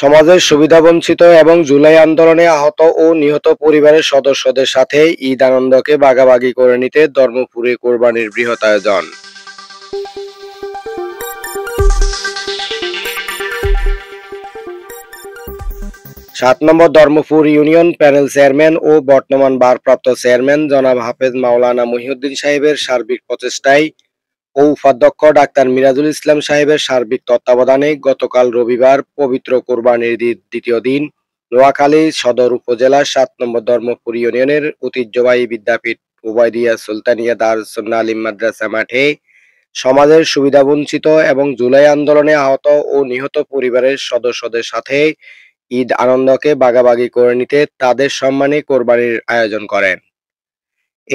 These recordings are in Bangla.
সমাজের সুবিধাবঞ্চিত এবং জুলাই আন্দোলনে আহত ও নিহত পরিবারের সদস্যদের সাথে ঈদ আনন্দকে ভাগাভাগি করে নিতে ধর্মপুরে কোরবানির বৃহৎ আয়োজন। ৭ নম্বর ধর্মপুর ইউনিয়ন প্যানেল চেয়ারম্যান ও বর্তমান ভারপ্রাপ্ত চেয়ারম্যান জনাব হাফেজ মাওলানা মহিউদ্দিন সাহেবের সার্বিক প্রচেষ্টায় ও উপাধ্যক্ষ ডাক্তার মিরাজুল ইসলাম সাহেবের সার্বিক তত্ত্বাবধানে গতকাল রবিবার পবিত্র কোরবানির ঈদের দ্বিতীয় দিন নোয়াখালী সদর উপজেলার ৭ নম্বর ধর্মপুর ইউনিয়নের ঐতিহ্যবাহী বিদ্যাপীঠ উবাইদিয়া সুলতানিয়া দারুস সুন্নাহ আলিম মাদ্রাসা মাঠে সমাজের সুবিধাবঞ্চিত এবং জুলাই আন্দোলনে আহত ও নিহত পরিবারের সদস্যদের সাথে ঈদ আনন্দকে ভাগাভাগি করে নিতে তাদের সম্মানে কোরবানির আয়োজন করেন।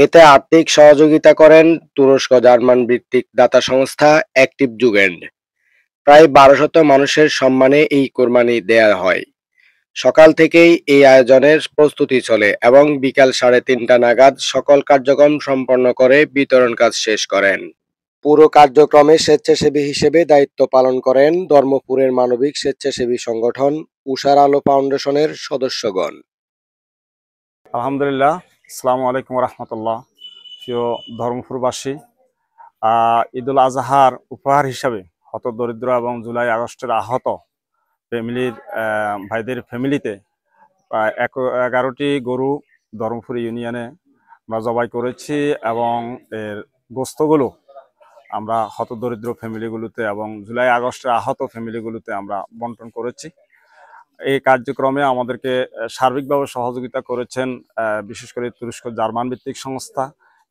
এতে আর্থিক সহযোগিতা করেন তুরস্ক জার্মান ভিত্তিক দাতা সংস্থা অ্যাক্টিভ জুগেন্ড। প্রায় ১২০০ মানুষের সম্মানে এই কোরবানি দেয়া হয়। সকাল থেকেই এই আয়োজনের প্রস্তুতি চলে এবং বিকাল ৩:৩০ নাগাদ সকল কার্যক্রম সম্পন্ন করে বিতরণ কাজ শেষ করেন। পুরো কার্যক্রমে স্বেচ্ছাসেবী হিসেবে দায়িত্ব পালন করেন ধর্মপুরের মানবিক স্বেচ্ছাসেবী সংগঠন উষার আলো ফাউন্ডেশনের সদস্যগণ। আলহামদুলিল্লাহ, আসসালামু আলাইকুম রহমতুল্লাহ। প্রিয় ধর্মপুরবাসী, ঈদুল আজহার উপহার হিসাবে হতদরিদ্র এবং জুলাই আগস্টের আহত ফ্যামিলির ভাইদের ফ্যামিলিতে প্রায় 11টি গরু ধর্মপুর ইউনিয়নে আমরা জবাই করেছি এবং এর গোস্তগুলো আমরা হতদরিদ্র ফ্যামিলিগুলোতে এবং জুলাই আগস্টের আহত ফ্যামিলিগুলোতে আমরা বন্টন করেছি। এই কার্যক্রমে আমাদেরকে সার্বিকভাবে সহযোগিতা করেছেন বিশেষ করে তুরস্ক জার্মান ভিত্তিক সংস্থা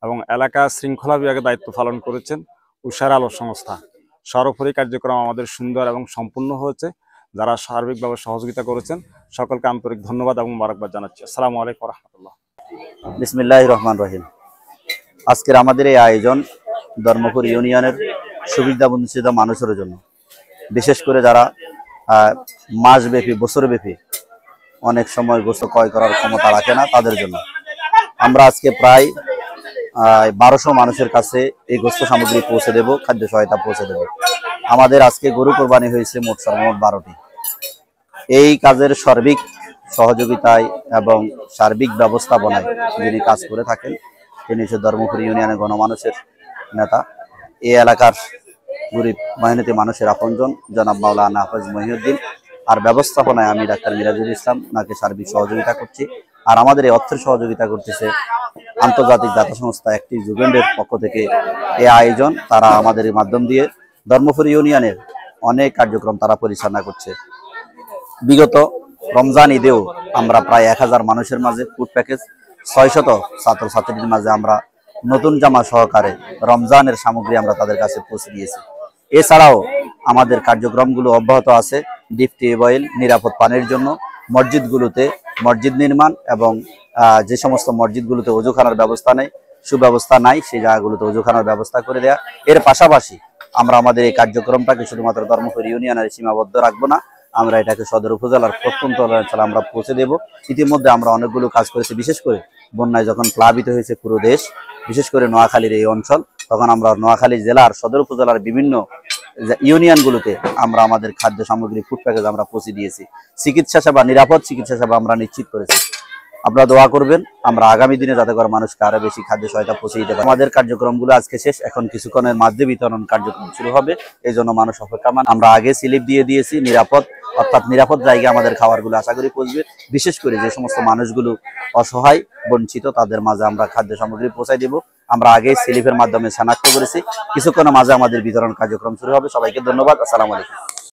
এবং এলাকা শৃঙ্খলা বিভাগে দায়িত্ব পালন করেছেন উষার আলো সংস্থা। সর্বোপরি কার্যক্রম আমাদের সুন্দর এবং সম্পূর্ণ হয়েছে। যারা সার্বিকভাবে সহযোগিতা করেছেন সকলকে আন্তরিক ধন্যবাদ এবং মোবারকবাদ জানাচ্ছি। আসসালামু আলাইকুম রহমতুল্লাহ। বিসমিল্লাহির রহমানির রহিম। আজকের আমাদের এই আয়োজন ধর্মপুর ইউনিয়নের সুবিধাবঞ্চিত মানুষের জন্য, বিশেষ করে যারা মাসব্যাপী বছরব্যাপী অনেক সময় গোস্ত ক্রয় করার ক্ষমতা রাখে না, তাদের জন্য আমরা আজকে প্রায় ১২০০ মানুষের কাছে এই গোস্ত সামগ্রী পৌঁছে দেব, খাদ্য সহায়তা পৌঁছে দেব। আমাদের আজকে গরু কোরবানি হয়েছে সর্বমোট 12টি। এই কাজের সার্বিক সহযোগিতায় এবং সার্বিক ব্যবস্থাপনায় যিনি কাজ করে থাকেন তিনি হচ্ছে ধর্মপুর ইউনিয়নের গণমানুষের নেতা, এই এলাকার গরিব মেহনতি মানুষের আপনজন জনাব মাওলানা হাফেজ মহিউদ্দিন। আর ব্যবস্থাপনায় আমি ডাক্তার মিরাজুল ইসলাম, ওনাকে সার্বিক সহযোগিতা করছি। আর আমাদের এই অর্থের সহযোগিতা করতেছে আন্তর্জাতিক দাতা সংস্থা অ্যাক্টিভ জুগেন্ডের পক্ষ থেকে এই আয়োজন। তারা আমাদের এই মাধ্যম দিয়ে ধর্মপুর ইউনিয়নের অনেক কার্যক্রম তারা পরিচালনা করছে। বিগত রমজান ঈদেও আমরা প্রায় 1000 মানুষের মাঝে ফুড প্যাকেজ, 600 ছাত্রছাত্রীদের মাঝে আমরা নতুন জামা সহকারে রমজানের সামগ্রী আমরা তাদের কাছে পৌঁছে দিয়েছি। এছাড়াও আমাদের কার্যক্রমগুলো অব্যাহত আছে। ডিপ টিউবওয়েল, নিরাপদ পানির জন্য মসজিদগুলোতে মসজিদ নির্মাণ এবং যে সমস্ত মসজিদগুলোতে অজুখানার ব্যবস্থা নেই, সুব্যবস্থা নাই, সেই জায়গাগুলোতে অজুখানার ব্যবস্থা করে দেয়া। এর পাশাপাশি আমরা আমাদের এই কার্যক্রমটাকে শুধুমাত্র ধর্মপুর ইউনিয়নের সীমাবদ্ধ রাখবো না, আমরা এটাকে সদর উপজেলার প্রত্যন্ত অঞ্চলে আমরা পৌঁছে দেব। ইতিমধ্যে আমরা অনেকগুলো কাজ করেছি। বিশেষ করে বন্যায় যখন প্লাবিত হয়েছে পুরো দেশ, বিশেষ করে নোয়াখালীর এই অঞ্চল, তখন আমরা নোয়াখালী জেলার সদর উপজেলার বিভিন্ন ইউনিয়নগুলোতে আমরা আমাদের খাদ্য সামগ্রী ফুড প্যাকেজ আমরা পৌঁছে দিয়েছি। চিকিৎসা সেবা, নিরাপদ চিকিৎসা সেবা আমরা নিশ্চিত করেছি। আপনারা দোয়া করবেন আমরা আগামী দিনে যাতে করে মানুষকে আরো বেশি খাদ্য সহায়তা পৌঁছে দিতে পারি। আমাদের কার্যক্রমগুলো আজকে শেষ, এখন কিছুক্ষণের মাঝে বিতরণ কার্যক্রম শুরু হবে। এই জন্য মানুষ অপেক্ষমান। আমরা আগে স্লিপ দিয়ে দিয়েছি নিরাপদ, অর্থাৎ নিরাপদ জায়গায় আমাদের খাবারগুলো আশা করি পৌঁছবে। বিশেষ করে যে সমস্ত মানুষগুলো অসহায় বঞ্চিত তাদের মাঝে আমরা খাদ্য সামগ্রী পৌঁছাই দেব। আমরা আগে স্লিপের মাধ্যমে শনাক্ত করেছি। কিছুক্ষণের মাঝে আমাদের বিতরণ কার্যক্রম শুরু হবে। সবাইকে ধন্যবাদ। আসসালামু আলাইকুম।